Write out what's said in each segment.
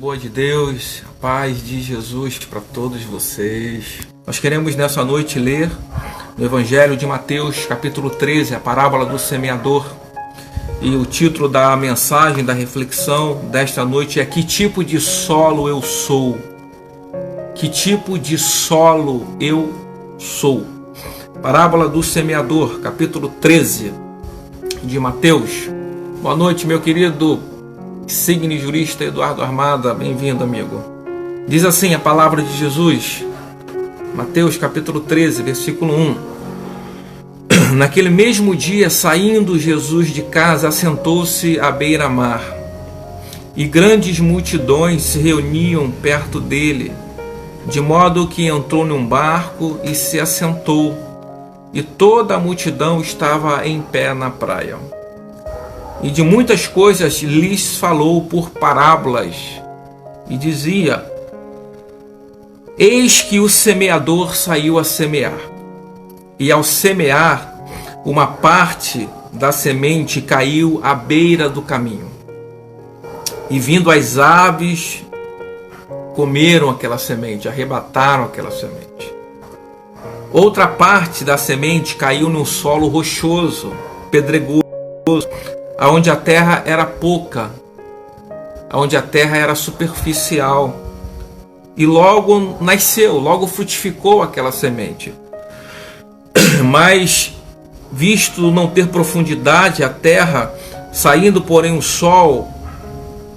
boa de Deus, a paz de Jesus para todos vocês. Nós queremos nessa noite ler no Evangelho de Mateus, capítulo 13, a parábola do semeador. E o título da mensagem, da reflexão desta noite é: que tipo de solo eu sou? Que tipo de solo eu sou? Parábola do semeador, capítulo 13 de Mateus. Boa noite, meu querido Signe jurista Eduardo Armada, bem-vindo, amigo. Diz assim a palavra de Jesus, Mateus capítulo 13, versículo 1. Naquele mesmo dia, saindo Jesus de casa, assentou-se à beira-mar, e grandes multidões se reuniam perto dele, de modo que entrou num barco e se assentou, e toda a multidão estava em pé na praia. E de muitas coisas lhes falou por parábolas, e dizia: eis que o semeador saiu a semear, e ao semear, uma parte da semente caiu à beira do caminho, e vindo as aves, comeram aquela semente, arrebataram aquela semente. Outra parte da semente caiu no solo rochoso, pedregoso, onde a terra era pouca, onde a terra era superficial, e logo nasceu, logo frutificou aquela semente. Mas, visto não ter profundidade a terra, saindo porém o sol,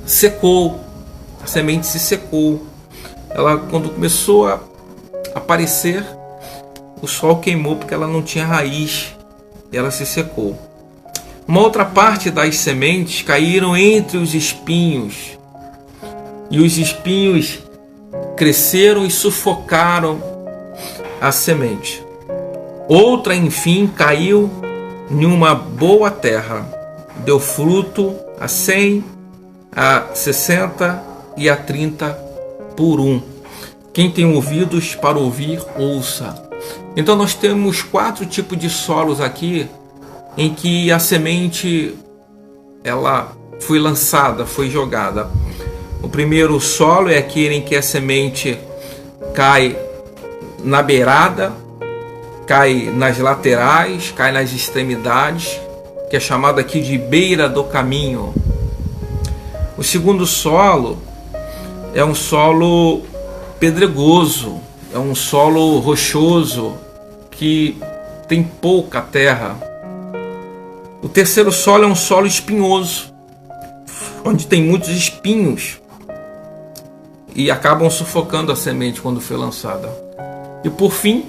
secou, a semente se secou. Ela, quando começou a aparecer, o sol queimou porque ela não tinha raiz, e ela se secou. Uma outra parte das sementes caíram entre os espinhos, e os espinhos cresceram e sufocaram a semente. Outra, enfim, caiu em uma boa terra, deu fruto a 100, a 60 e a 30 por um. Quem tem ouvidos para ouvir, ouça. Então nós temos 4 tipos de solos aqui, em que a semente ela foi lançada, foi jogada. O primeiro solo é aquele em que a semente cai na beirada, cai nas laterais, cai nas extremidades, que é chamado aqui de beira do caminho. O segundo solo é um solo pedregoso, é um solo rochoso que tem pouca terra. O terceiro solo é um solo espinhoso, onde tem muitos espinhos e acabam sufocando a semente quando foi lançada. E por fim,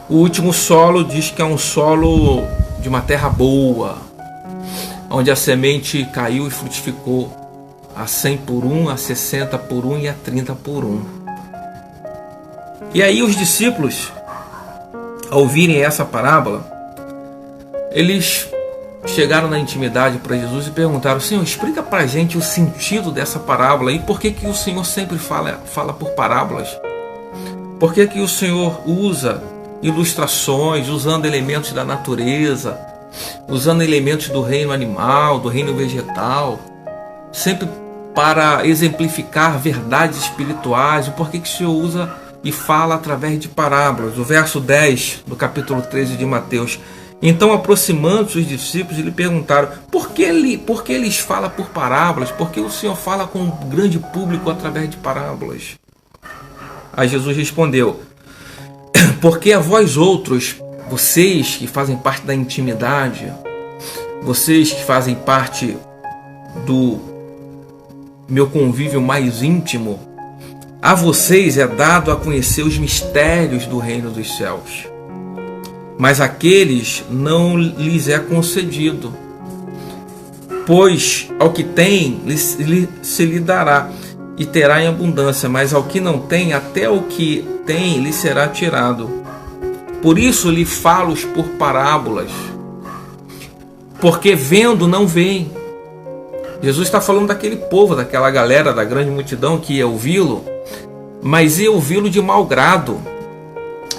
o último solo diz que é um solo de uma terra boa, onde a semente caiu e frutificou a 100 por 1, a 60 por 1 e a 30 por 1. E aí os discípulos, ao ouvirem essa parábola, eles chegaram na intimidade para Jesus e perguntaram: Senhor, explica para a gente o sentido dessa parábola e por que o Senhor sempre fala por parábolas? Por que o Senhor usa ilustrações, usando elementos da natureza, usando elementos do reino animal, do reino vegetal, sempre para exemplificar verdades espirituais? E por que o Senhor usa e fala através de parábolas? O verso 10 do capítulo 13 de Mateus: então, aproximando-se os discípulos, lhe perguntaram: por que eles falam por parábolas? Por que o Senhor fala com um grande público através de parábolas? Aí Jesus respondeu: porque a vós outros, vocês que fazem parte da intimidade, vocês que fazem parte do meu convívio mais íntimo, a vocês é dado a conhecer os mistérios do reino dos céus. Mas aqueles não lhes é concedido, pois ao que tem se lhe dará e terá em abundância, mas ao que não tem, até o que tem lhe será tirado. Por isso lhe falo por parábolas, porque vendo não veem. Jesus está falando daquele povo, daquela galera, da grande multidão que ia ouvi-lo, mas ia ouvi-lo de mau grado.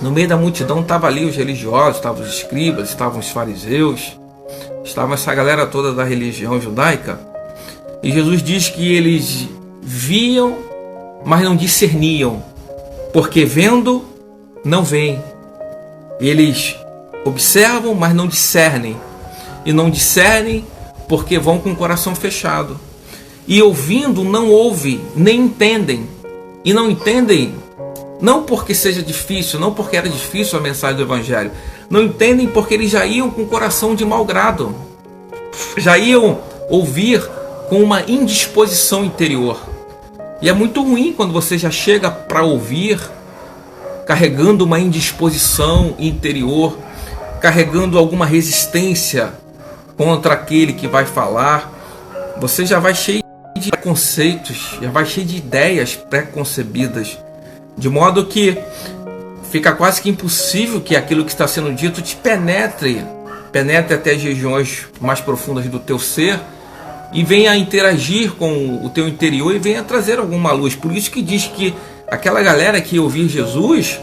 No meio da multidão estavam ali os religiosos, estavam os escribas, estavam os fariseus, estava essa galera toda da religião judaica. E Jesus diz que eles viam, mas não discerniam, porque vendo, não veem. Eles observam, mas não discernem, e não discernem porque vão com o coração fechado. E ouvindo, não ouvem, nem entendem. E não entendem, não porque seja difícil, não porque era difícil a mensagem do Evangelho. Não entendem porque eles já iam com o coração de mau grado. Já iam ouvir com uma indisposição interior. E é muito ruim quando você já chega para ouvir carregando uma indisposição interior, carregando alguma resistência contra aquele que vai falar. Você já vai cheio de preconceitos, já vai cheio de ideias pré-concebidas, de modo que fica quase que impossível que aquilo que está sendo dito te penetre até as regiões mais profundas do teu ser e venha interagir com o teu interior e venha trazer alguma luz. Por isso que diz que aquela galera que ouvia Jesus,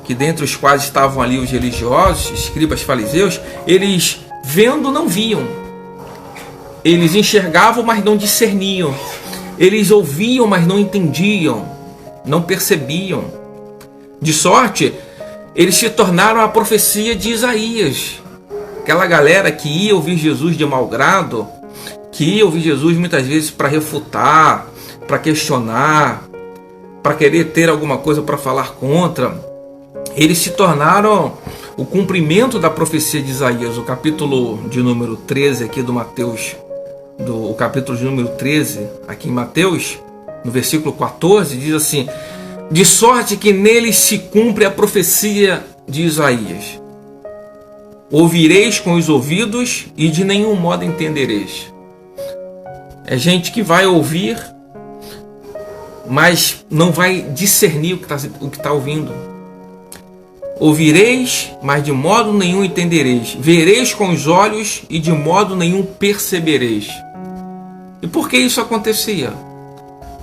que dentre os quais estavam ali os religiosos, escribas, fariseus, eles vendo não viam. Eles enxergavam, mas não discerniam. Eles ouviam, mas não entendiam, não percebiam. De sorte, eles se tornaram a profecia de Isaías. Aquela galera que ia ouvir Jesus de mau grado, que ia ouvir Jesus muitas vezes para refutar, para questionar, para querer ter alguma coisa para falar contra, eles se tornaram o cumprimento da profecia de Isaías. O capítulo de número 13 aqui do Mateus, o capítulo de número 13 aqui em Mateus, no versículo 14, diz assim: de sorte que nele se cumpre a profecia de Isaías. Ouvireis com os ouvidos e de nenhum modo entendereis. É gente que vai ouvir, mas não vai discernir o que está ouvindo. Ouvireis, mas de modo nenhum entendereis. Vereis com os olhos e de modo nenhum percebereis. E por que isso acontecia?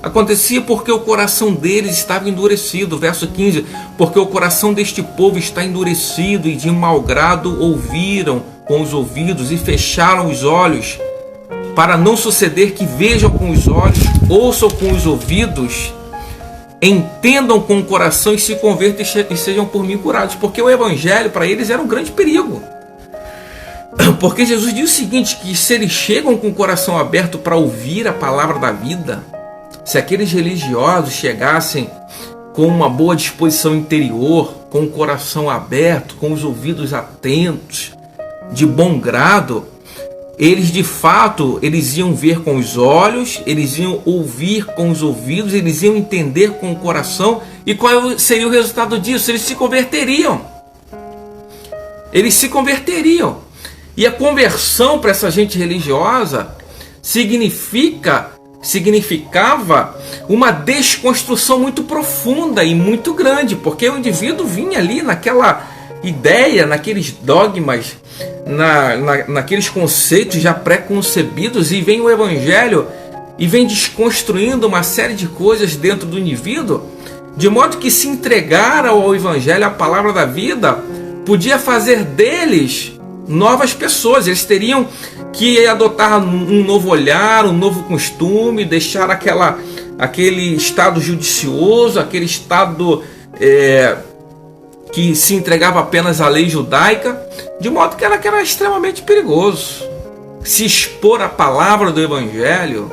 Acontecia porque o coração deles estava endurecido. Verso 15: porque o coração deste povo está endurecido e de mau grado ouviram com os ouvidos e fecharam os olhos, para não suceder que vejam com os olhos, ouçam com os ouvidos, entendam com o coração e se convertam e sejam por mim curados. Porque o Evangelho para eles era um grande perigo. Porque Jesus diz o seguinte, que se eles chegam com o coração aberto para ouvir a palavra da vida, se aqueles religiosos chegassem com uma boa disposição interior, com o coração aberto, com os ouvidos atentos, de bom grado, eles de fato, eles iam ver com os olhos, eles iam ouvir com os ouvidos, eles iam entender com o coração. E qual seria o resultado disso? Eles se converteriam. Eles se converteriam. E a conversão para essa gente religiosa significava uma desconstrução muito profunda e muito grande, porque o indivíduo vinha ali naquela ideia, naqueles dogmas, naqueles conceitos já pré-concebidos, e vem o Evangelho e vem desconstruindo uma série de coisas dentro do indivíduo, de modo que se entregar ao Evangelho, a palavra da vida, podia fazer deles novas pessoas. Eles teriam que adotar um novo olhar, um novo costume, deixar aquele estado judicioso, aquele estado que se entregava apenas à lei judaica, de modo que era extremamente perigoso. Se expor à palavra do Evangelho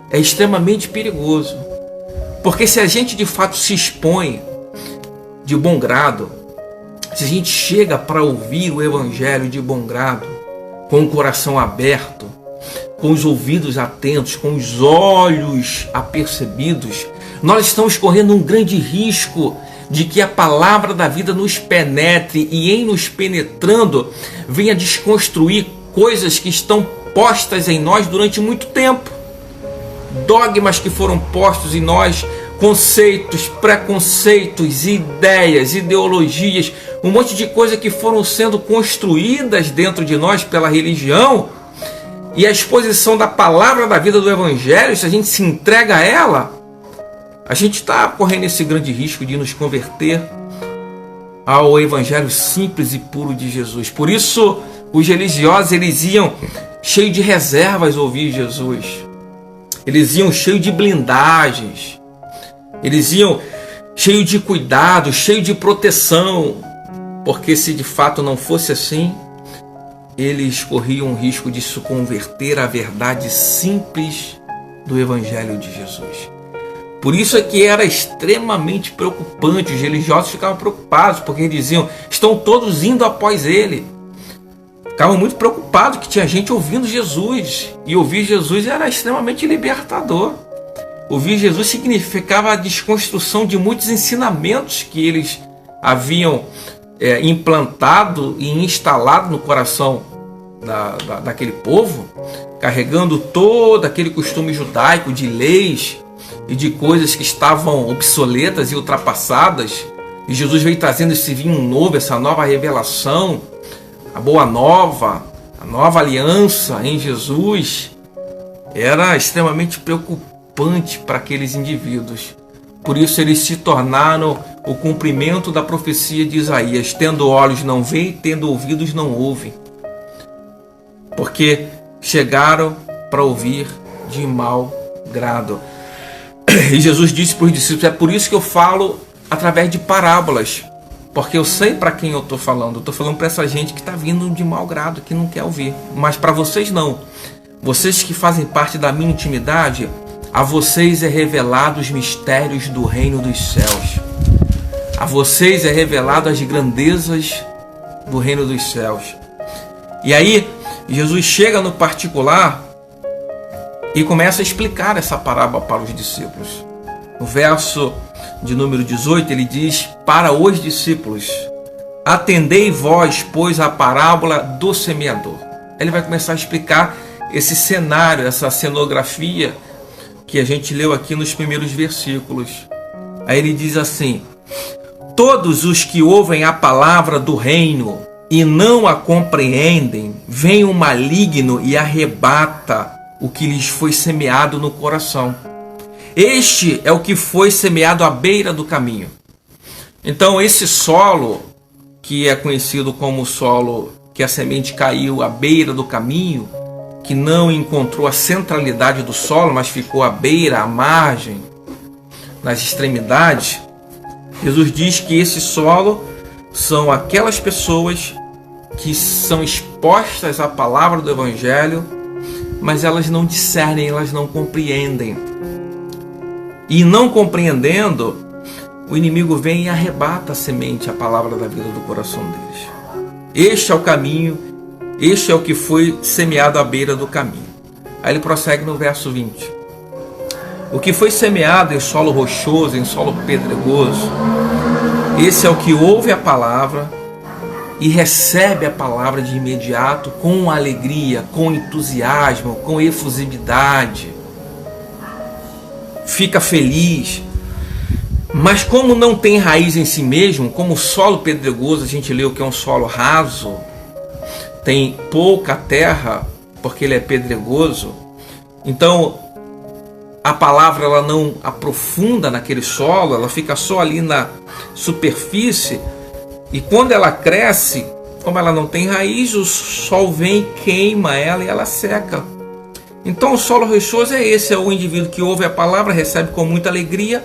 é extremamente perigoso, porque se a gente de fato se expõe de bom grado, se a gente chega para ouvir o Evangelho de bom grado, com o coração aberto, com os ouvidos atentos, com os olhos apercebidos, nós estamos correndo um grande risco de que a palavra da vida nos penetre e, em nos penetrando, venha desconstruir coisas que estão postas em nós durante muito tempo. Dogmas que foram postos em nós, conceitos, preconceitos, ideias, ideologias, um monte de coisa que foram sendo construídas dentro de nós pela religião. E a exposição da palavra da vida do Evangelho, se a gente se entrega a ela, a gente está correndo esse grande risco de nos converter ao Evangelho simples e puro de Jesus. Por isso, os religiosos, eles iam cheios de reservas ouvir Jesus. Eles iam cheios de blindagens. Eles iam cheios de cuidado, cheios de proteção. Porque se de fato não fosse assim, eles corriam o risco de se converter à verdade simples do Evangelho de Jesus. Por isso é que era extremamente preocupante. Os religiosos ficavam preocupados, porque eles diziam, estão todos indo após ele. Ficavam muito preocupados que tinha gente ouvindo Jesus. E ouvir Jesus era extremamente libertador. Ouvir Jesus significava a desconstrução de muitos ensinamentos que eles haviam implantado e instalado no coração daquele povo, carregando todo aquele costume judaico de leis e de coisas que estavam obsoletas e ultrapassadas. E Jesus veio trazendo esse vinho novo, essa nova revelação, a boa nova, a nova aliança em Jesus. Era extremamente preocupante para aqueles indivíduos. Por isso eles se tornaram o cumprimento da profecia de Isaías: tendo olhos não veem, tendo ouvidos não ouvem. Porque chegaram para ouvir de mau grado. E Jesus disse para os discípulos: é por isso que eu falo através de parábolas, porque eu sei para quem eu estou falando. Eu estou falando para essa gente que está vindo de mau grado, que não quer ouvir. Mas para vocês não. Vocês que fazem parte da minha intimidade, a vocês é revelado os mistérios do reino dos céus. A vocês é revelado as grandezas do reino dos céus. E aí Jesus chega no particular e começa a explicar essa parábola para os discípulos. No verso de número 18, ele diz para os discípulos: atendei vós, pois, a parábola do semeador. Ele vai começar a explicar esse cenário, essa cenografia que a gente leu aqui nos primeiros versículos. Aí ele diz assim: todos os que ouvem a palavra do reino e não a compreendem, vem o maligno e arrebata o que lhes foi semeado no coração. Este é o que foi semeado à beira do caminho. Então esse solo, que é conhecido como o solo que a semente caiu à beira do caminho, que não encontrou a centralidade do solo, mas ficou à beira, à margem, nas extremidades, Jesus diz que esse solo são aquelas pessoas que são expostas à palavra do Evangelho, mas elas não discernem, elas não compreendem. E não compreendendo, o inimigo vem e arrebata a semente, a palavra da vida do coração deles. Este é o caminho, este é o que foi semeado à beira do caminho. Aí ele prossegue no verso 20. O que foi semeado em solo rochoso, em solo pedregoso, esse é o que ouve a palavra e recebe a palavra de imediato, com alegria, com entusiasmo, com efusividade. Fica feliz. Mas como não tem raiz em si mesmo, como o solo pedregoso, a gente leu que é um solo raso, tem pouca terra, porque ele é pedregoso, então a palavra ela não aprofunda naquele solo, ela fica só ali na superfície, e quando ela cresce, como ela não tem raiz, o sol vem, queima ela e ela seca. Então o solo rochoso é esse, é o indivíduo que ouve a palavra, recebe com muita alegria,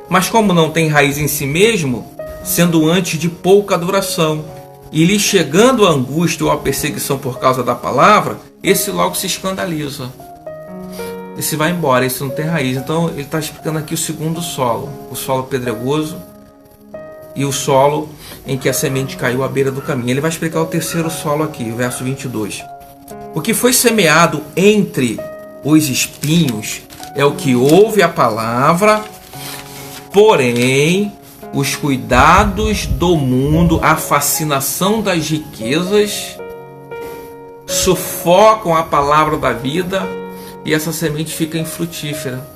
mas como não tem raiz em si mesmo, sendo antes de pouca duração, e lhe chegando a angústia ou a perseguição por causa da palavra, esse logo se escandaliza. Esse vai embora, esse não tem raiz. Então ele está explicando aqui o segundo solo, o solo pedregoso e o solo em que a semente caiu à beira do caminho. Ele vai explicar o terceiro solo aqui, o verso 22. O que foi semeado entre os espinhos é o que ouve a palavra, porém os cuidados do mundo, a fascinação das riquezas, sufocam a palavra da vida e essa semente fica infrutífera.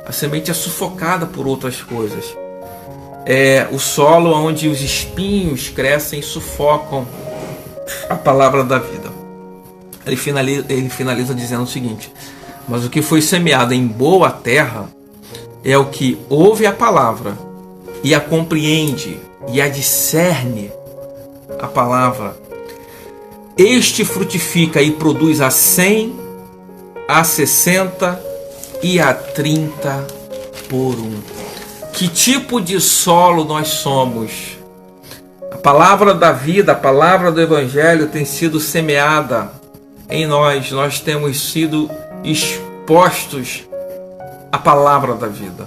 A semente é sufocada por outras coisas. É o solo onde os espinhos crescem e sufocam a palavra da vida. Ele finaliza dizendo o seguinte: mas o que foi semeado em boa terra é o que ouve a palavra e a compreende e a discerne a palavra. Este frutifica e produz a 100, a 60 e a 30 por 1. Que tipo de solo nós somos? A palavra da vida, a palavra do Evangelho tem sido semeada em nós. Nós temos sido expostos à palavra da vida.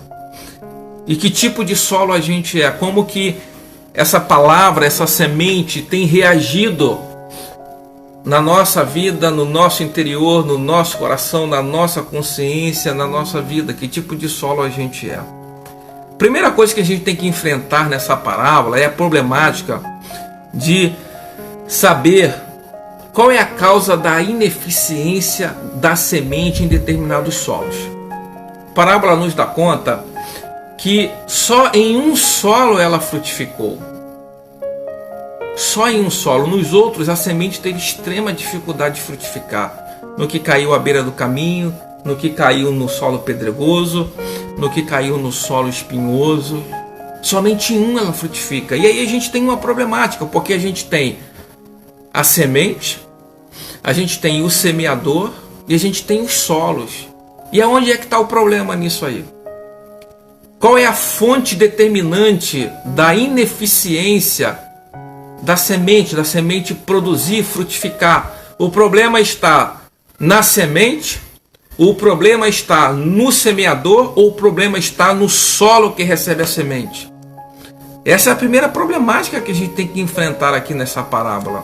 E que tipo de solo a gente é? Como que essa palavra, essa semente tem reagido na nossa vida, no nosso interior, no nosso coração, na nossa consciência, na nossa vida? Que tipo de solo a gente é? Primeira coisa que a gente tem que enfrentar nessa parábola é a problemática de saber qual é a causa da ineficiência da semente em determinados solos. A parábola nos dá conta que só em um solo ela frutificou. Só em um solo. Nos outros a semente teve extrema dificuldade de frutificar. No que caiu à beira do caminho, no que caiu no solo pedregoso, no que caiu no solo espinhoso. Somente em um ela frutifica. E aí a gente tem uma problemática, porque a gente tem a semente, a gente tem o semeador e a gente tem os solos. E aonde é que está o problema nisso aí? Qual é a fonte determinante da ineficiência da semente produzir, frutificar? O problema está na semente, o problema está no semeador ou o problema está no solo que recebe a semente? Essa é a primeira problemática que a gente tem que enfrentar aqui nessa parábola.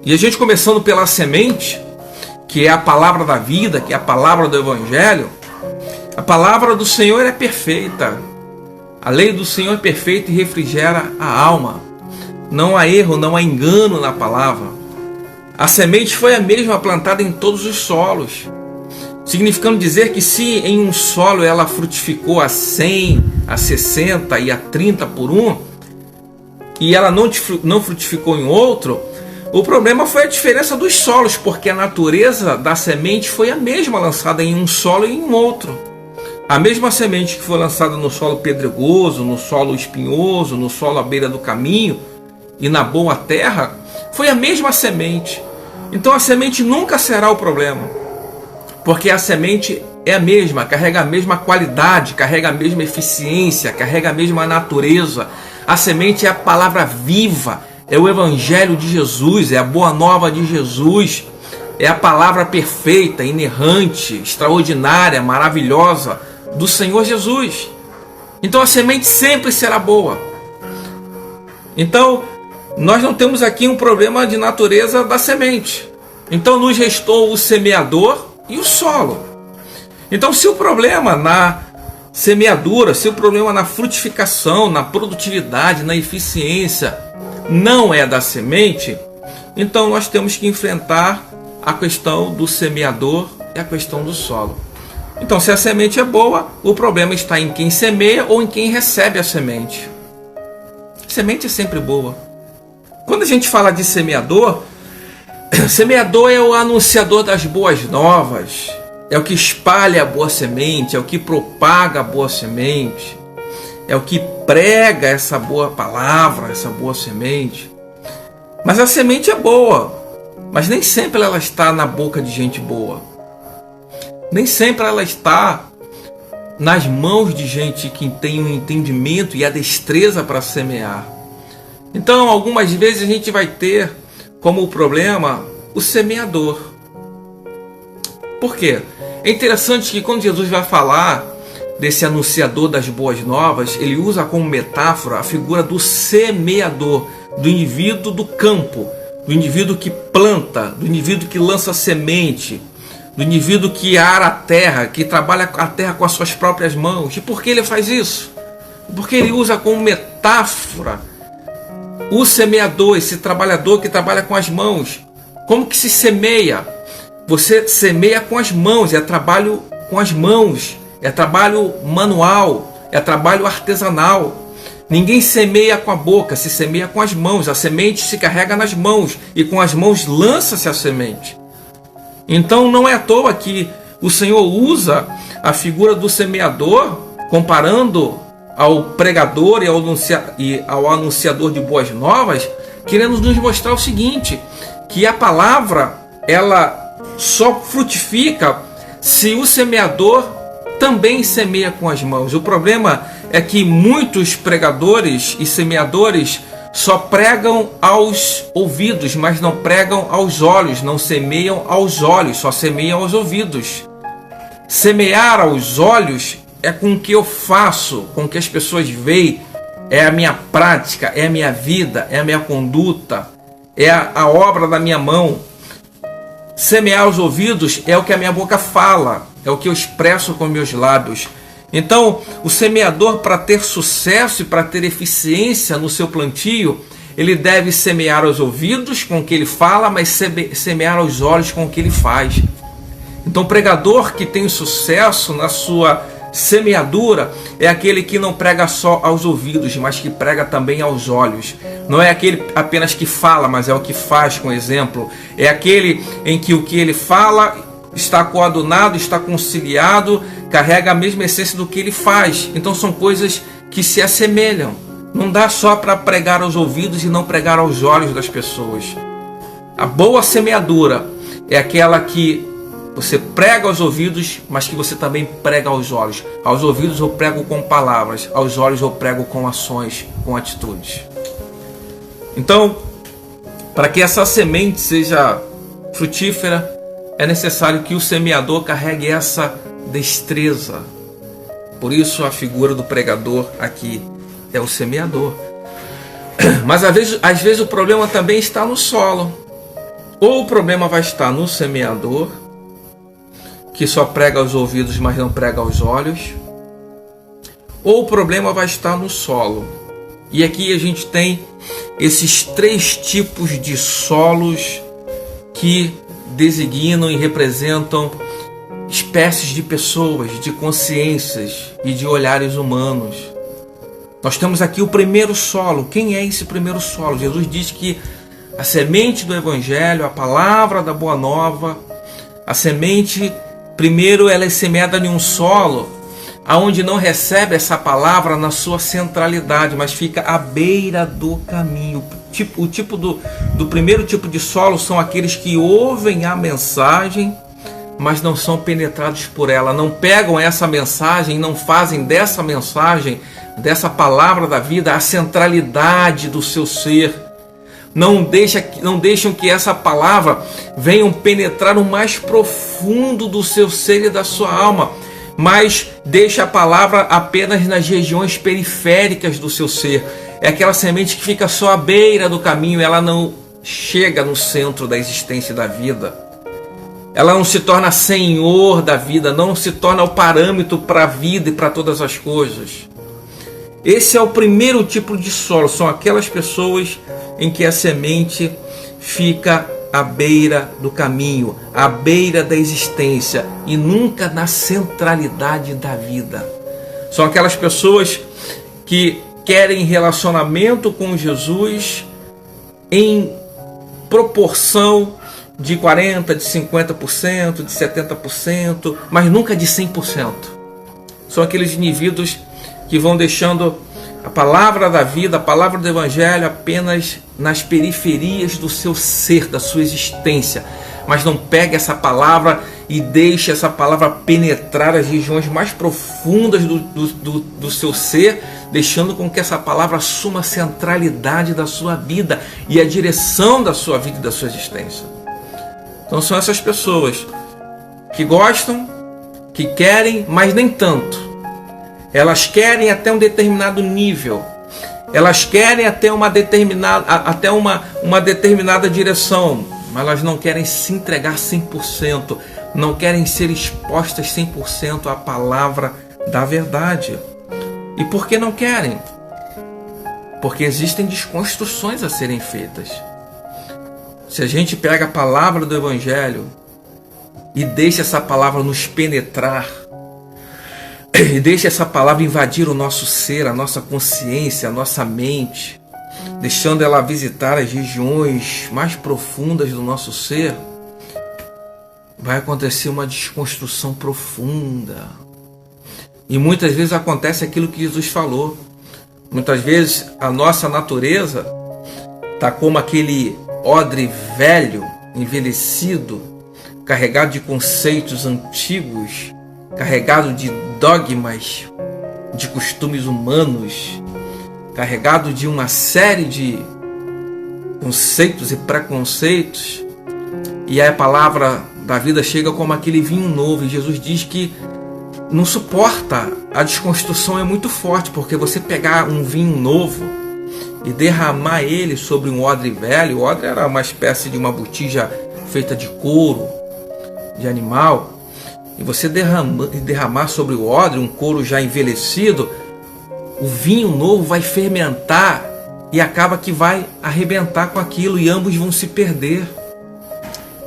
E a gente começando pela semente, que é a palavra da vida, que é a palavra do Evangelho. A palavra do Senhor é perfeita. A lei do Senhor é perfeita e refrigera a alma. Não há erro, não há engano na palavra. A semente foi a mesma plantada em todos os solos, significando dizer que se em um solo ela frutificou a 100, a 60 e a 30 por 1, e ela não frutificou em outro, o problema foi a diferença dos solos, porque a natureza da semente foi a mesma lançada em um solo e em outro. A mesma semente que foi lançada no solo pedregoso, no solo espinhoso, no solo à beira do caminho e na boa terra, foi a mesma semente. Então a semente nunca será o problema, porque a semente é a mesma, carrega a mesma qualidade, carrega a mesma eficiência, carrega a mesma natureza. A semente é a palavra viva, é o Evangelho de Jesus, é a boa nova de Jesus, é a palavra perfeita, inerrante, extraordinária, maravilhosa do Senhor Jesus. Então a semente sempre será boa. Então nós não temos aqui um problema de natureza da semente. Então nos restou o semeador e o solo. Então se o problema na semeadura, se o problema na frutificação, na produtividade, na eficiência não é da semente, então nós temos que enfrentar a questão do semeador e a questão do solo. Então se a semente é boa, o problema está em quem semeia ou em quem recebe a semente. A semente é sempre boa. Quando a gente fala de semeador, semeador é o anunciador das boas novas, é o que espalha a boa semente, é o que propaga a boa semente, é o que prega essa boa palavra, essa boa semente. Mas a semente é boa, mas nem sempre ela está na boca de gente boa. Nem sempre ela está nas mãos de gente que tem o entendimento e a destreza para semear. Então, algumas vezes a gente vai ter como problema o semeador. Por quê? É interessante que quando Jesus vai falar desse anunciador das boas novas, ele usa como metáfora a figura do semeador, do indivíduo do campo, do indivíduo que planta, do indivíduo que lança semente, do indivíduo que ara a terra, que trabalha a terra com as suas próprias mãos. E por que ele faz isso? Porque ele usa como metáfora o semeador, esse trabalhador que trabalha com as mãos. Como que se semeia? Você semeia com as mãos, é trabalho com as mãos, é trabalho manual, é trabalho artesanal. Ninguém semeia com a boca, se semeia com as mãos. A semente se carrega nas mãos e com as mãos lança-se a semente. Então não é à toa que o Senhor usa a figura do semeador, comparando ao pregador e ao anunciador de boas novas, querendo nos mostrar o seguinte, que a palavra ela só frutifica se o semeador também semeia com as mãos? O problema é que muitos pregadores e semeadores só pregam aos ouvidos, mas não pregam aos olhos, não semeiam aos olhos, só semeiam aos ouvidos. Semear aos olhos é com o que eu faço, com o que as pessoas veem, é a minha prática, é a minha vida, é a minha conduta, é a obra da minha mão. Semear aos ouvidos é o que a minha boca fala, é o que eu expresso com meus lábios. Então, o semeador, para ter sucesso e para ter eficiência no seu plantio, ele deve semear aos ouvidos com o que ele fala, mas semear aos olhos com o que ele faz. Então, o pregador que tem sucesso na sua semeadura é aquele que não prega só aos ouvidos, mas que prega também aos olhos. Não é aquele apenas que fala, mas é o que faz com exemplo. É aquele em que o que ele fala está coadunado, está conciliado, carrega a mesma essência do que ele faz. Então são coisas que se assemelham. Não dá só para pregar aos ouvidos e não pregar aos olhos das pessoas. A boa semeadura é aquela que você prega aos ouvidos, mas que você também prega aos olhos. Aos ouvidos eu prego com palavras, aos olhos eu prego com ações, com atitudes. Então, para que essa semente seja frutífera, é necessário que o semeador carregue essa destreza. Por isso a figura do pregador aqui é o semeador. Mas às vezes o problema também está no solo. Ou o problema vai estar no semeador, que só prega aos ouvidos, mas não prega aos olhos. Ou o problema vai estar no solo. E aqui a gente tem esses 3 tipos de solos que designam e representam espécies de pessoas, de consciências e de olhares humanos. Nós temos aqui o primeiro solo. Quem é esse primeiro solo? Jesus diz que a semente do Evangelho, a palavra da Boa Nova, a semente, primeiro ela é semeada em um solo aonde não recebe essa palavra na sua centralidade, mas fica à beira do caminho. Do primeiro tipo de solo são aqueles que ouvem a mensagem, mas não são penetrados por ela, não pegam essa mensagem, não fazem dessa mensagem, dessa palavra da vida, a centralidade do seu ser. Não deixam que essa palavra venha penetrar no mais profundo do seu ser e da sua alma, mas deixa a palavra apenas nas regiões periféricas do seu ser. É aquela semente que fica só à beira do caminho, ela não chega no centro da existência da vida. Ela não se torna senhor da vida, não se torna o parâmetro para a vida e para todas as coisas. Esse é o primeiro tipo de solo, são aquelas pessoas em que a semente fica à beira do caminho, à beira da existência e nunca na centralidade da vida. São aquelas pessoas que querem relacionamento com Jesus em proporção de 40%, de 50%, de 70%, mas nunca de 100%. São aqueles indivíduos que vão deixando a palavra da vida, a palavra do Evangelho apenas nas periferias do seu ser, da sua existência, mas não pega essa palavra e deixa essa palavra penetrar as regiões mais profundas do seu ser, deixando com que essa palavra assuma a centralidade da sua vida e a direção da sua vida e da sua existência. Então são essas pessoas que gostam, que querem, mas nem tanto. Elas querem até um determinado nível. Elas querem até uma determinada direção, mas elas não querem se entregar 100%, não querem ser expostas 100% à palavra da verdade. E por que não querem? Porque existem desconstruções a serem feitas. Se a gente pega a palavra do Evangelho e deixa essa palavra nos penetrar, e deixa essa palavra invadir o nosso ser, a nossa consciência, a nossa mente, deixando ela visitar as regiões mais profundas do nosso ser, vai acontecer uma desconstrução profunda. E muitas vezes acontece aquilo que Jesus falou. Muitas vezes a nossa natureza está como aquele odre velho, envelhecido, carregado de conceitos antigos, carregado de dogmas, de costumes humanos, carregado de uma série de conceitos e preconceitos, e aí a palavra da vida chega como aquele vinho novo, e Jesus diz que não suporta, a desconstrução é muito forte, porque você pegar um vinho novo e derramar ele sobre um odre velho, o odre era uma espécie de uma botija feita de couro, de animal, e você derramar sobre o odre um couro já envelhecido, o vinho novo vai fermentar e acaba que vai arrebentar com aquilo e ambos vão se perder,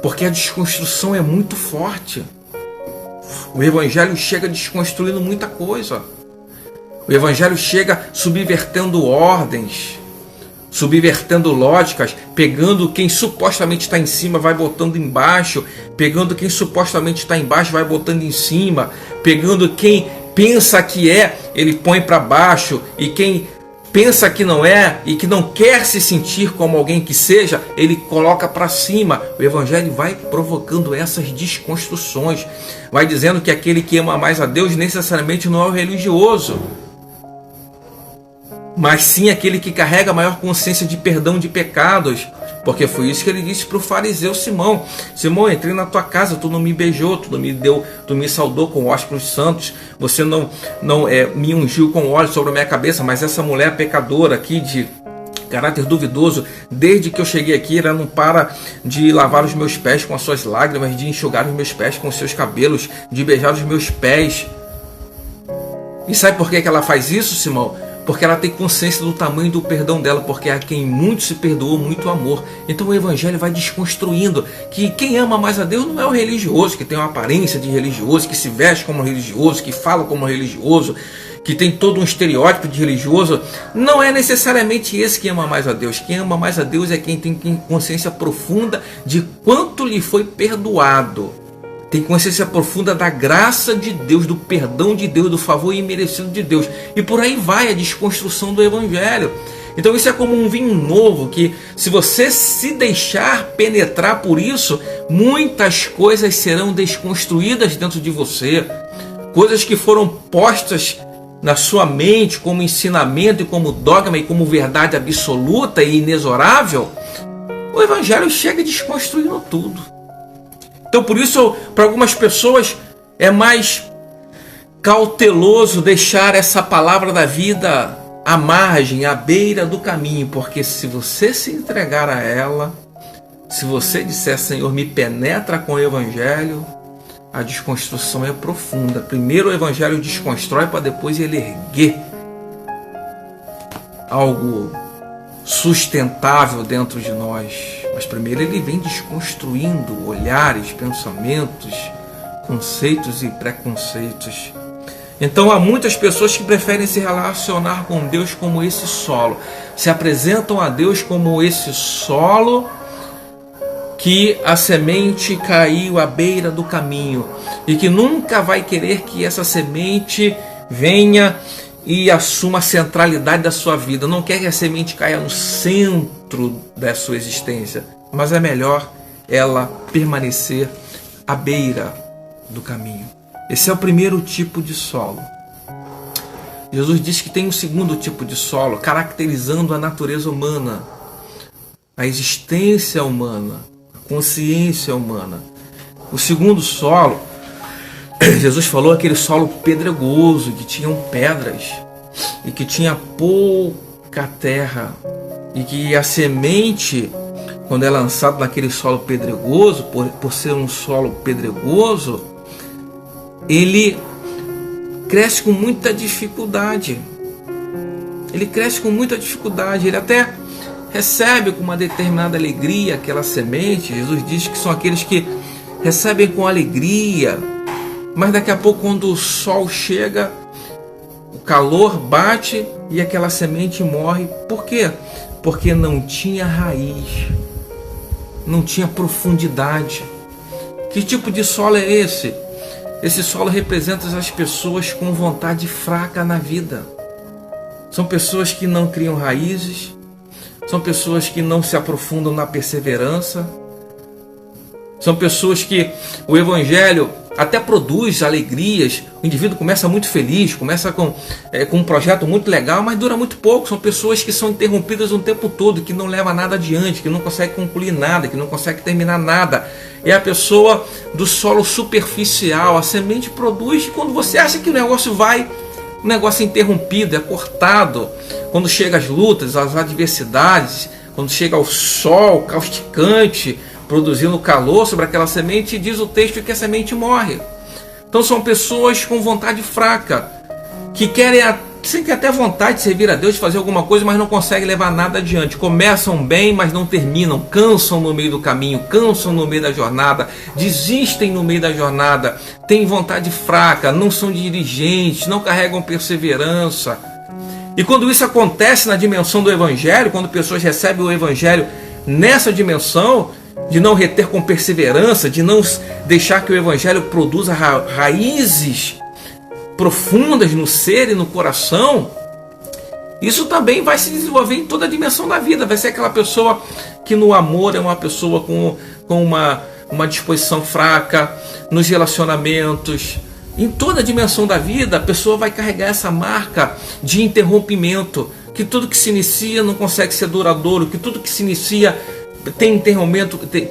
porque a desconstrução é muito forte. O Evangelho chega desconstruindo muita coisa. O Evangelho chega subvertendo ordens, subvertendo lógicas, pegando quem supostamente está em cima, vai botando embaixo, pegando quem supostamente está embaixo, vai botando em cima, pegando quem pensa que é, ele põe para baixo, e quem pensa que não é e que não quer se sentir como alguém que seja, ele coloca para cima. O Evangelho vai provocando essas desconstruções, vai dizendo que aquele que ama mais a Deus necessariamente não é o religioso, mas sim aquele que carrega maior consciência de perdão de pecados, porque foi isso que ele disse para o fariseu Simão: Simão, entrei na tua casa, tu não me beijou, tu não me deu, tu me saudou com ósculos santos, você não me ungiu com óleo sobre a minha cabeça, mas essa mulher pecadora aqui de caráter duvidoso, desde que eu cheguei aqui, ela não para de lavar os meus pés com as suas lágrimas, de enxugar os meus pés com os seus cabelos, de beijar os meus pés. E sabe por que ela faz isso, Simão? Porque ela tem consciência do tamanho do perdão dela, porque a quem muito se perdoou, muito amor. Então o Evangelho vai desconstruindo que quem ama mais a Deus não é o religioso, que tem uma aparência de religioso, que se veste como religioso, que fala como religioso, que tem todo um estereótipo de religioso. Não é necessariamente esse que ama mais a Deus. Quem ama mais a Deus é quem tem consciência profunda de quanto lhe foi perdoado. Tem consciência profunda da graça de Deus, do perdão de Deus, do favor imerecido de Deus. E por aí vai a desconstrução do Evangelho. Então isso é como um vinho novo, que se você se deixar penetrar por isso, muitas coisas serão desconstruídas dentro de você. Coisas que foram postas na sua mente como ensinamento e como dogma e como verdade absoluta e inexorável, o Evangelho chega desconstruindo tudo. Então por isso, para algumas pessoas, é mais cauteloso deixar essa palavra da vida à margem, à beira do caminho, porque se você se entregar a ela, se você disser: Senhor, me penetra com o Evangelho, a desconstrução é profunda. Primeiro o Evangelho desconstrói para depois ele erguer algo sustentável dentro de nós. Mas primeiro ele vem desconstruindo olhares, pensamentos, conceitos e preconceitos. Então há muitas pessoas que preferem se relacionar com Deus como esse solo, se apresentam a Deus como esse solo que a semente caiu à beira do caminho e que nunca vai querer que essa semente venha e assuma a centralidade da sua vida. Não quer que a semente caia no centro da sua existência, mas é melhor ela permanecer à beira do caminho. Esse é o primeiro tipo de solo. Jesus diz que tem um segundo tipo de solo, caracterizando a natureza humana, a existência humana, a consciência humana. O segundo solo, Jesus falou aquele solo pedregoso, que tinham pedras e que tinha pouca terra, e que a semente, quando é lançada naquele solo pedregoso, por ser um solo pedregoso, ele cresce com muita dificuldade. Ele cresce com muita dificuldade. Ele até recebe com uma determinada alegria aquela semente. Jesus diz que são aqueles que recebem com alegria, mas daqui a pouco, quando o sol chega, o calor bate e aquela semente morre. Por quê? Porque não tinha raiz, não tinha profundidade. Que tipo de solo é esse? Esse solo representa as pessoas com vontade fraca na vida. São pessoas que não criam raízes, são pessoas que não se aprofundam na perseverança, São pessoas que o Evangelho até produz alegrias. O indivíduo começa muito feliz, começa com um projeto muito legal, mas dura muito pouco. São pessoas que são interrompidas o tempo todo, que não leva nada adiante, que não consegue concluir nada, que não consegue terminar nada. É a pessoa do solo superficial. A semente produz e quando você acha que o negócio vai, o negócio é interrompido, é cortado. Quando chega as lutas, as adversidades, quando chega o sol causticante, produzindo calor sobre aquela semente, diz o texto que a semente morre. Então são pessoas com vontade fraca, que querem até vontade de servir a Deus, de fazer alguma coisa, mas não conseguem levar nada adiante. Começam bem, mas não terminam, cansam no meio do caminho, cansam no meio da jornada, desistem no meio da jornada, têm vontade fraca, não são dirigentes, não carregam perseverança. E quando isso acontece na dimensão do Evangelho, quando pessoas recebem o Evangelho nessa dimensão, de não reter com perseverança, de não deixar que o Evangelho produza raízes profundas no ser e no coração, isso também vai se desenvolver em toda a dimensão da vida. Vai ser aquela pessoa que no amor é uma pessoa com uma disposição fraca, nos relacionamentos, em toda a dimensão da vida, a pessoa vai carregar essa marca de interrompimento, que tudo que se inicia não consegue ser duradouro, que tudo que se inicia tem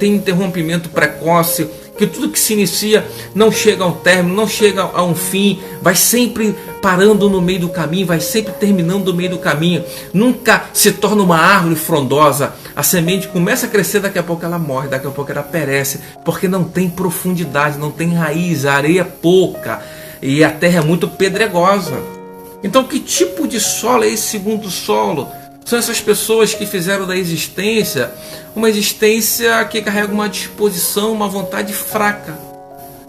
interrompimento precoce, que tudo que se inicia não chega ao término, não chega a um fim, vai sempre parando no meio do caminho, vai sempre terminando no meio do caminho, nunca se torna uma árvore frondosa. A semente começa a crescer, daqui a pouco ela morre, daqui a pouco ela perece, porque não tem profundidade, não tem raiz, a areia é pouca e a terra é muito pedregosa. Então que tipo de solo é esse segundo solo? São essas pessoas que fizeram da existência uma existência que carrega uma disposição, uma vontade fraca.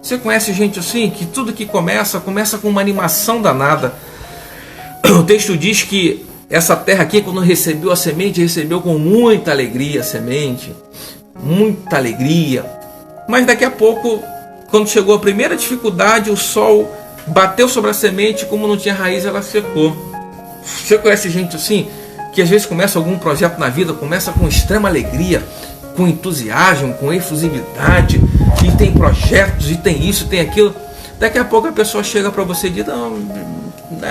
Você conhece gente assim, que tudo que começa com uma animação danada. O texto diz que essa terra aqui, quando recebeu a semente, recebeu com muita alegria a semente, muita alegria. Mas daqui a pouco, quando chegou a primeira dificuldade, o sol bateu sobre a semente, como não tinha raiz, ela secou. Você conhece gente assim, que às vezes começa algum projeto na vida, começa com extrema alegria, com entusiasmo, com efusividade, e tem projetos, e tem isso, tem aquilo. Daqui a pouco a pessoa chega para você e diz, não,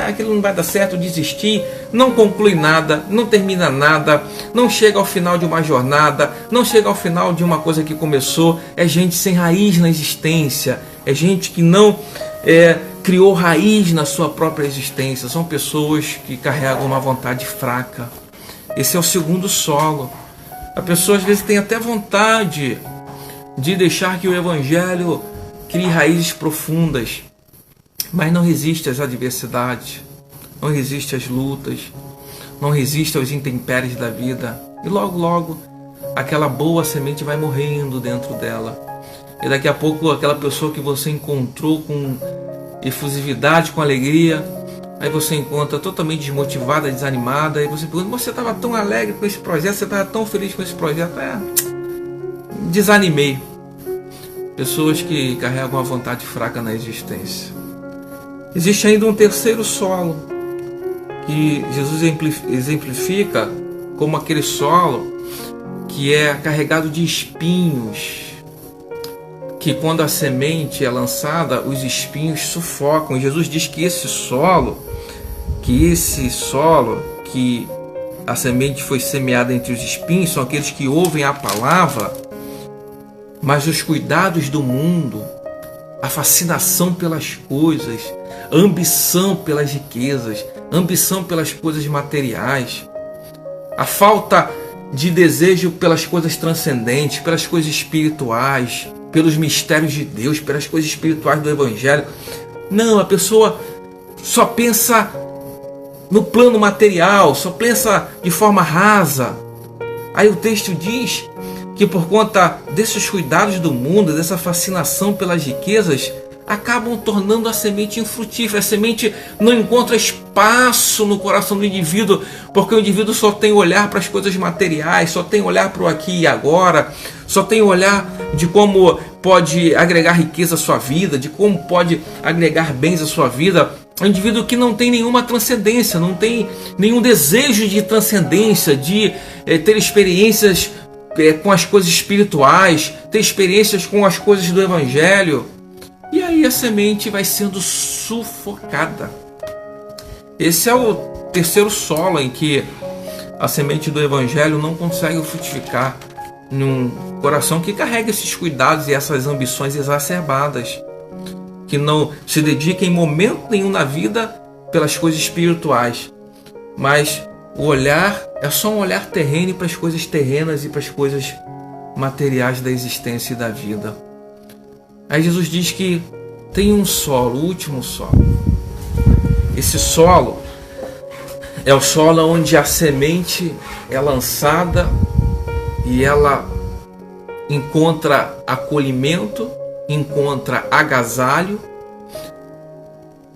aquilo não vai dar certo, desistir, não conclui nada, não termina nada, não chega ao final de uma jornada, não chega ao final de uma coisa que começou. É gente sem raiz na existência, é gente que não criou raiz na sua própria existência. São pessoas que carregam uma vontade fraca. Esse é o segundo solo. A pessoa às vezes tem até vontade de deixar que o Evangelho crie raízes profundas, mas não resiste às adversidades, não resiste às lutas, não resiste aos intempéries da vida. E logo, logo, aquela boa semente vai morrendo dentro dela. E daqui a pouco, aquela pessoa que você encontrou com efusividade, com alegria, aí você encontra totalmente desmotivada, desanimada, e você pergunta, você estava tão alegre com esse projeto, você estava tão feliz com esse projeto. Desanimei. Pessoas que carregam uma vontade fraca na existência. Existe ainda um terceiro solo, que Jesus exemplifica como aquele solo que é carregado de espinhos, que quando a semente é lançada, os espinhos sufocam. Jesus diz que esse solo, que a semente foi semeada entre os espinhos, são aqueles que ouvem a palavra, mas os cuidados do mundo, a fascinação pelas coisas, a ambição pelas riquezas, a ambição pelas coisas materiais, a falta de desejo pelas coisas transcendentes, pelas coisas espirituais, pelos mistérios de Deus, pelas coisas espirituais do Evangelho. Não, a pessoa só pensa no plano material, só pensa de forma rasa. Aí o texto diz que por conta desses cuidados do mundo, dessa fascinação pelas riquezas, acabam tornando a semente infrutífera. A semente não encontra espaço no coração do indivíduo, porque o indivíduo só tem olhar para as coisas materiais, só tem olhar para o aqui e agora, só tem olhar de como pode agregar riqueza à sua vida, de como pode agregar bens à sua vida. É um indivíduo que não tem nenhuma transcendência, não tem nenhum desejo de transcendência, de ter experiências com as coisas espirituais, ter experiências com as coisas do Evangelho. E aí a semente vai sendo sufocada. Esse é o terceiro solo em que a semente do Evangelho não consegue frutificar num coração que carrega esses cuidados e essas ambições exacerbadas, que não se dedica em momento nenhum na vida pelas coisas espirituais, mas o olhar é só um olhar terreno para as coisas terrenas e para as coisas materiais da existência e da vida. Aí Jesus diz que tem um solo, o último solo. Esse solo é o solo onde a semente é lançada e ela encontra acolhimento, encontra agasalho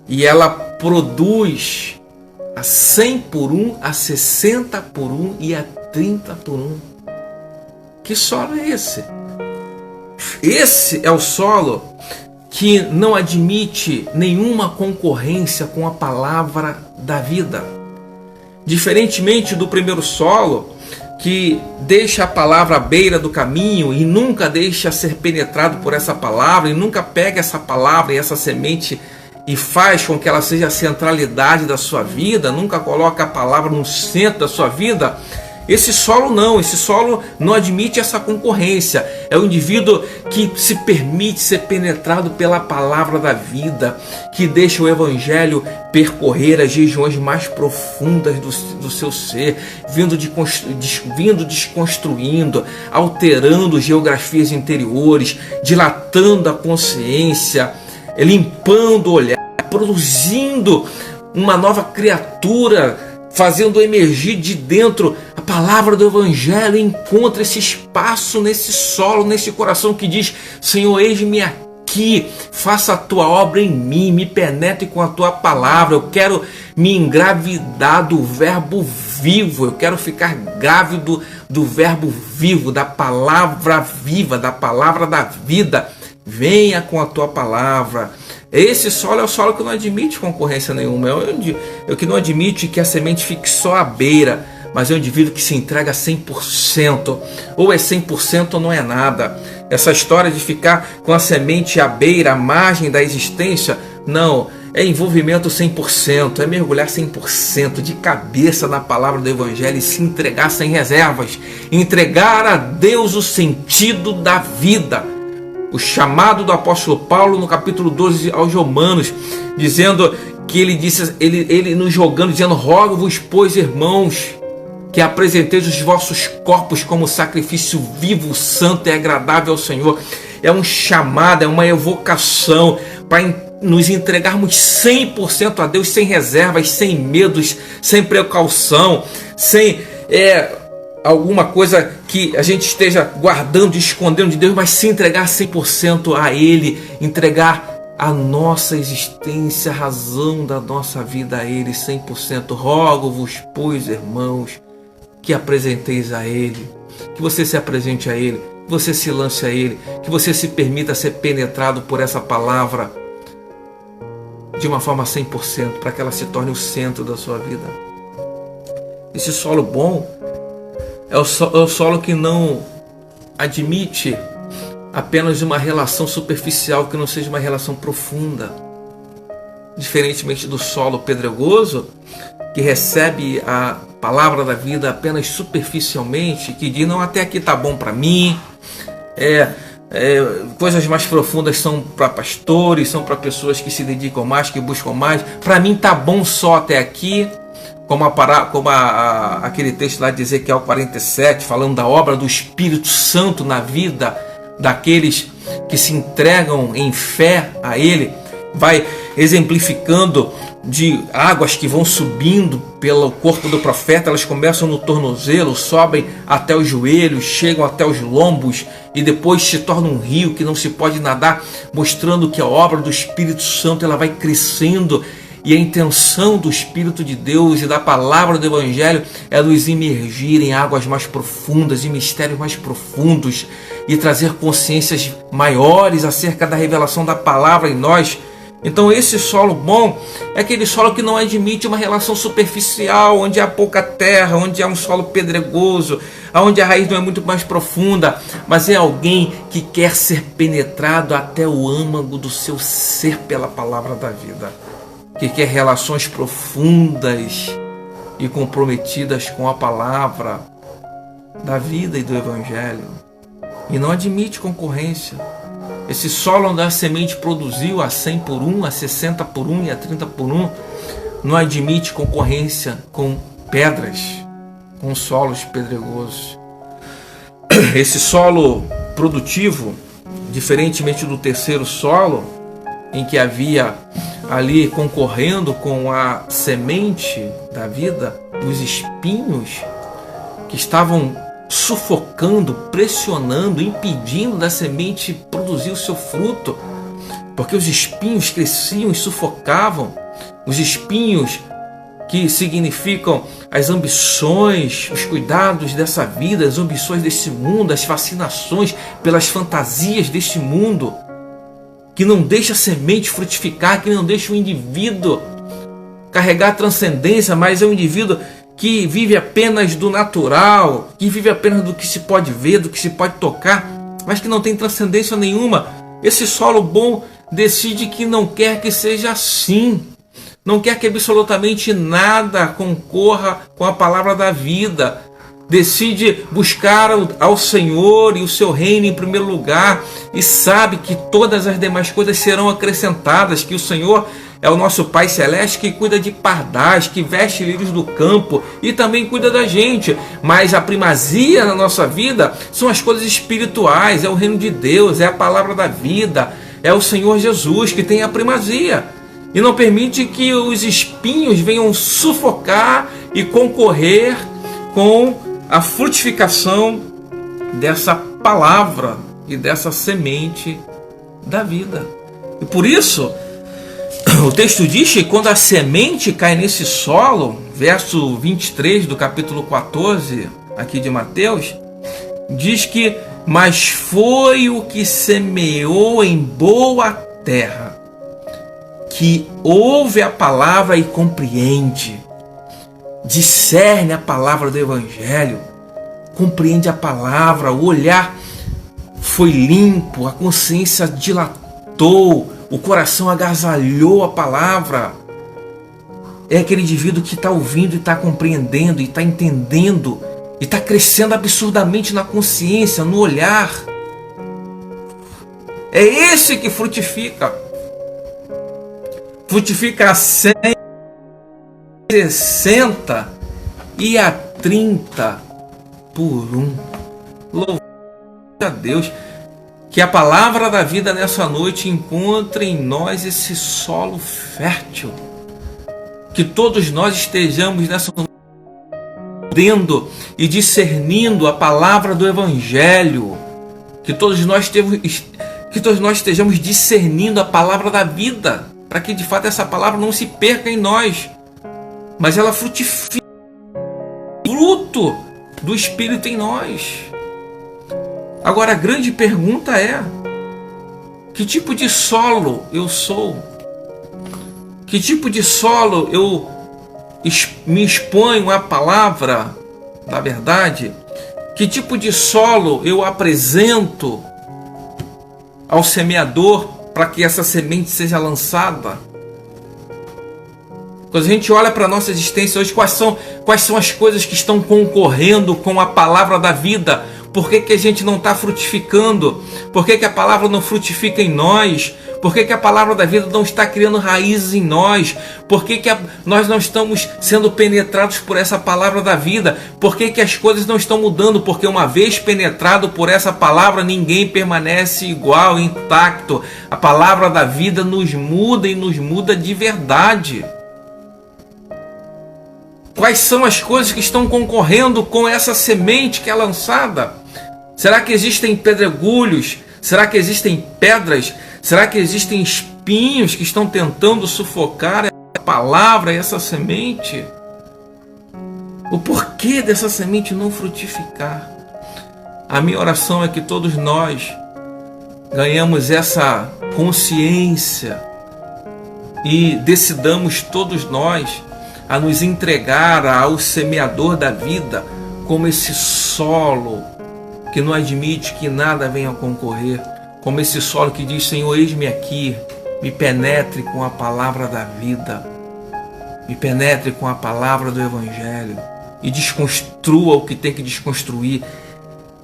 e ela produz a 100 por 1, a 60 por 1 e a 30 por 1. Que solo é esse? Esse é o solo que não admite nenhuma concorrência com a palavra da vida. Diferentemente do primeiro solo, que deixa a palavra à beira do caminho e nunca deixa ser penetrado por essa palavra, e nunca pega essa palavra e essa semente e faz com que ela seja a centralidade da sua vida, nunca coloca a palavra no centro da sua vida. Esse solo não admite essa concorrência. É o indivíduo que se permite ser penetrado pela palavra da vida, que deixa o Evangelho percorrer as regiões mais profundas do seu ser, vindo desconstruindo, alterando geografias interiores, dilatando a consciência, limpando o olhar, produzindo uma nova criatura, fazendo emergir de dentro a palavra do Evangelho. Encontra esse espaço nesse solo, nesse coração que diz: Senhor, eis-me aqui, faça a tua obra em mim, me penetre com a tua palavra. Eu quero me engravidar do verbo vivo, eu quero ficar grávido do verbo vivo, da palavra viva, da palavra da vida. Venha com a tua palavra. Esse solo é o solo que não admite concorrência nenhuma, é o que não admite que a semente fique só à beira, mas é um indivíduo que se entrega 100%, ou é 100% ou não é nada. Essa história de ficar com a semente à beira, à margem da existência, não, é envolvimento 100%, é mergulhar 100% de cabeça na palavra do Evangelho e se entregar sem reservas, entregar a Deus o sentido da vida. O chamado do apóstolo Paulo no capítulo 12 aos Romanos, dizendo que ele nos jogando, dizendo: rogo-vos, pois, irmãos, que apresenteis os vossos corpos como sacrifício vivo, santo e agradável ao Senhor. É um chamado, é uma evocação para nos entregarmos 100% a Deus, sem reservas, sem medos, sem precaução, sem alguma coisa que a gente esteja guardando, escondendo de Deus, mas se entregar 100% a Ele, entregar a nossa existência, a razão da nossa vida a Ele 100%. Rogo-vos, pois, irmãos, que apresenteis a Ele, que você se apresente a Ele, que você se lance a Ele, que você se permita ser penetrado por essa palavra de uma forma 100%, para que ela se torne o centro da sua vida. Esse solo bom é o solo que não admite apenas uma relação superficial, que não seja uma relação profunda. Diferentemente do solo pedregoso, que recebe a palavra da vida apenas superficialmente, que diz: não, até aqui tá bom para mim, coisas mais profundas são para pastores, são para pessoas que se dedicam mais, que buscam mais. Para mim tá bom só até aqui. Como aquele texto lá de Ezequiel 47, falando da obra do Espírito Santo na vida daqueles que se entregam em fé a Ele, vai exemplificando de águas que vão subindo pelo corpo do profeta. Elas começam no tornozelo, sobem até os joelhos, chegam até os lombos e depois se torna um rio que não se pode nadar, mostrando que a obra do Espírito Santo ela vai crescendo. E a intenção do Espírito de Deus e da palavra do Evangelho é nos imergir em águas mais profundas, em mistérios mais profundos, e trazer consciências maiores acerca da revelação da palavra em nós, Então esse solo bom é aquele solo que não admite uma relação superficial, onde há pouca terra, onde há um solo pedregoso, onde a raiz não é muito mais profunda, mas é alguém que quer ser penetrado até o âmago do seu ser pela palavra da vida, que quer relações profundas e comprometidas com a palavra da vida e do Evangelho, e não admite concorrência. Esse solo onde a semente produziu a 100 por 1, a 60 por 1 e a 30 por 1, não admite concorrência com pedras, com solos pedregosos. Esse solo produtivo, diferentemente do terceiro solo, em que havia ali concorrendo com a semente da vida, os espinhos que estavam sufocando, pressionando, impedindo da semente produzir o seu fruto, porque os espinhos cresciam e sufocavam. Os espinhos que significam as ambições, os cuidados dessa vida, as ambições desse mundo, as fascinações pelas fantasias deste mundo, que não deixa a semente frutificar, que não deixa o indivíduo carregar a transcendência, mas é um indivíduo que vive apenas do natural, que vive apenas do que se pode ver, do que se pode tocar, mas que não tem transcendência nenhuma. Esse solo bom decide que não quer que seja assim, não quer que absolutamente nada concorra com a palavra da vida, decide buscar ao Senhor e o seu reino em primeiro lugar, e sabe que todas as demais coisas serão acrescentadas, que o Senhor é o nosso Pai Celeste que cuida de pardais, que veste lírios do campo e também cuida da gente. Mas a primazia na nossa vida são as coisas espirituais, é o reino de Deus, é a palavra da vida, é o Senhor Jesus que tem a primazia. E não permite que os espinhos venham sufocar e concorrer com a frutificação dessa palavra e dessa semente da vida. E por isso, o texto diz que quando a semente cai nesse solo, verso 23 do capítulo 14 aqui de Mateus, diz que: mas foi o que semeou em boa terra, que ouve a palavra e compreende, discerne a palavra do Evangelho, compreende a palavra, o olhar foi limpo, a consciência dilatou, o coração agasalhou a palavra. É aquele indivíduo que está ouvindo e está compreendendo e está entendendo e está crescendo absurdamente na consciência, no olhar. É esse que frutifica. Frutifica a 100, 60 e a 30 por 1. Louvado a Deus. Que a palavra da vida nessa noite encontre em nós esse solo fértil. Que todos nós estejamos nessa noite entendendo e discernindo a palavra do Evangelho. Que todos nós estejamos discernindo a palavra da vida, para que de fato essa palavra não se perca em nós, mas ela frutifique o fruto do Espírito em nós. Agora a grande pergunta é: que tipo de solo eu sou? Que tipo de solo eu me exponho à palavra da verdade? Que tipo de solo eu apresento ao semeador para que essa semente seja lançada? Quando a gente olha para a nossa existência hoje, quais são as coisas que estão concorrendo com a palavra da vida? Por que a gente não está frutificando? Por que a palavra não frutifica em nós? Por que a palavra da vida não está criando raízes em nós? Por que nós não estamos sendo penetrados por essa palavra da vida? Por que as coisas não estão mudando? Porque uma vez penetrado por essa palavra, ninguém permanece igual, intacto. A palavra da vida nos muda e nos muda de verdade. Quais são as coisas que estão concorrendo com essa semente que é lançada? Será que existem pedregulhos? Será que existem pedras? Será que existem espinhos que estão tentando sufocar essa palavra, essa semente? O porquê dessa semente não frutificar? A minha oração é que todos nós ganhamos essa consciência e decidamos todos nós a nos entregar ao semeador da vida como esse solo que não admite que nada venha a concorrer, como esse solo que diz: Senhor, eis-me aqui, me penetre com a palavra da vida, me penetre com a palavra do Evangelho e desconstrua o que tem que desconstruir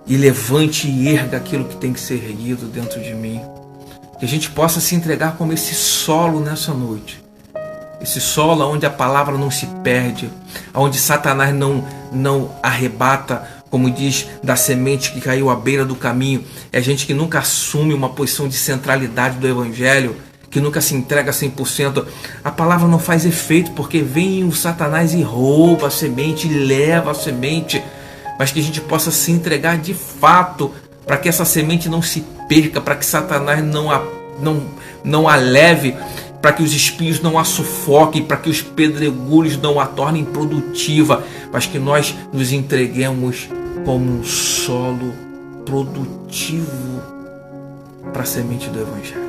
e levante e erga aquilo que tem que ser erguido dentro de mim. Que a gente possa se entregar como esse solo nessa noite. Esse solo onde a palavra não se perde, onde Satanás não arrebata, como diz, da semente que caiu à beira do caminho. É gente que nunca assume uma posição de centralidade do Evangelho, que nunca se entrega 100%. A palavra não faz efeito porque vem o Satanás e rouba a semente, leva a semente. Mas que a gente possa se entregar de fato, para que essa semente não se perca, para que Satanás não a leve, para que os espinhos não a sufoquem, para que os pedregulhos não a tornem produtiva, mas que nós nos entreguemos como um solo produtivo para a semente do Evangelho.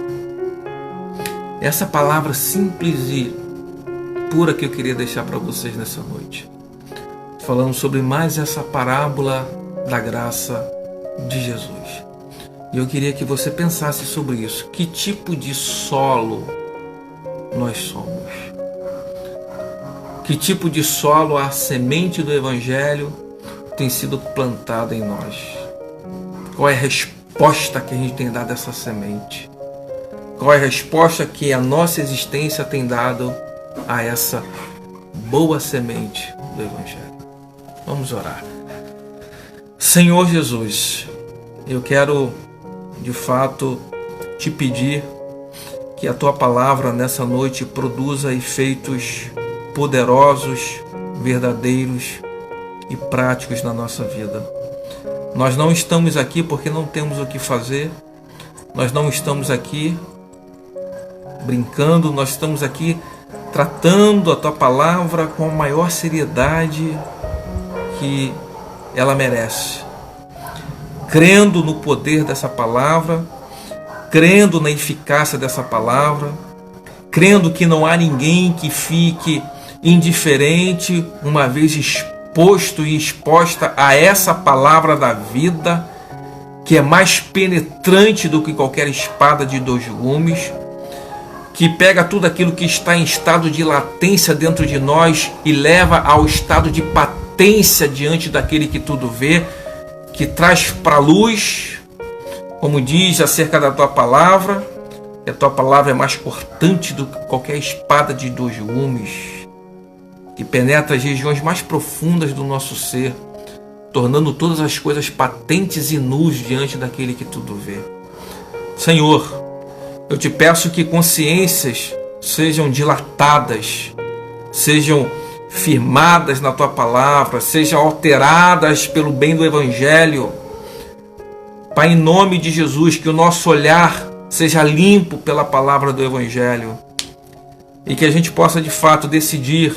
Essa palavra simples e pura que eu queria deixar para vocês nessa noite, falando sobre mais essa parábola da graça de Jesus. E eu queria que você pensasse sobre isso. Que tipo de solo nós somos? Que tipo de solo a semente do Evangelho tem sido plantada em nós? Qual é a resposta que a gente tem dado a essa semente? Qual é a resposta que a nossa existência tem dado a essa boa semente do Evangelho? Vamos orar. Senhor Jesus, eu quero de fato te pedir que a tua palavra nessa noite produza efeitos poderosos, verdadeiros e práticos na nossa vida. Nós não estamos aqui porque não temos o que fazer, nós não estamos aqui brincando, nós estamos aqui tratando a tua palavra com a maior seriedade que ela merece, crendo no poder dessa palavra, crendo na eficácia dessa palavra, crendo que não há ninguém que fique indiferente uma vez exposto e exposta a essa palavra da vida, que é mais penetrante do que qualquer espada de 2 gumes, que pega tudo aquilo que está em estado de latência dentro de nós e leva ao estado de patência diante daquele que tudo vê, que traz para a luz, como diz acerca da tua palavra, que a tua palavra é mais cortante do que qualquer espada de 2 gumes, que penetra as regiões mais profundas do nosso ser, tornando todas as coisas patentes e nus diante daquele que tudo vê. Senhor, eu te peço que consciências sejam dilatadas, sejam firmadas na tua palavra, sejam alteradas pelo bem do Evangelho. Pai, em nome de Jesus, que o nosso olhar seja limpo pela palavra do Evangelho e que a gente possa de fato decidir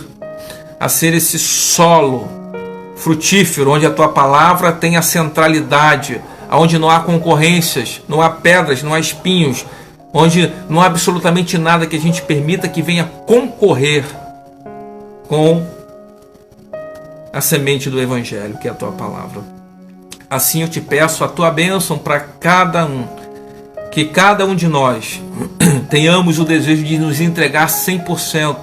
a ser esse solo frutífero, onde a tua palavra tem a centralidade, onde não há concorrências, não há pedras, não há espinhos, onde não há absolutamente nada que a gente permita que venha concorrer com a semente do Evangelho, que é a tua palavra. Assim eu te peço a tua bênção para cada um, que cada um de nós tenhamos o desejo de nos entregar 100%,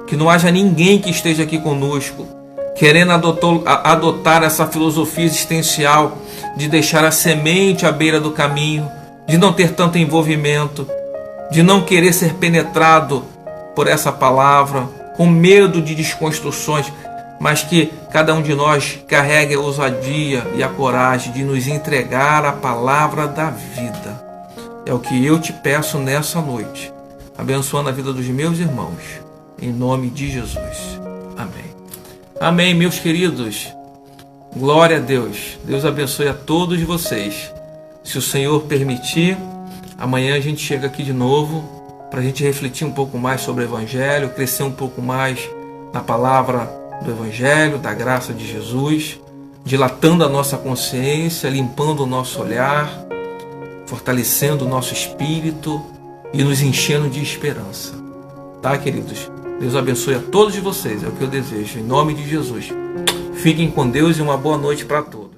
que não haja ninguém que esteja aqui conosco querendo adotar essa filosofia existencial de deixar a semente à beira do caminho, de não ter tanto envolvimento, de não querer ser penetrado por essa palavra, com medo de desconstruções, mas que cada um de nós carregue a ousadia e a coragem de nos entregar a palavra da vida. É o que eu te peço nessa noite, abençoando a vida dos meus irmãos, em nome de Jesus. Amém. Amém, meus queridos. Glória a Deus. Deus abençoe a todos vocês. Se o Senhor permitir, amanhã a gente chega aqui de novo para a gente refletir um pouco mais sobre o Evangelho, crescer um pouco mais na palavra do Evangelho, da graça de Jesus, dilatando a nossa consciência, limpando o nosso olhar, fortalecendo o nosso espírito e nos enchendo de esperança. Tá, queridos? Deus abençoe a todos vocês, é o que eu desejo, em nome de Jesus. Fiquem com Deus e uma boa noite para todos.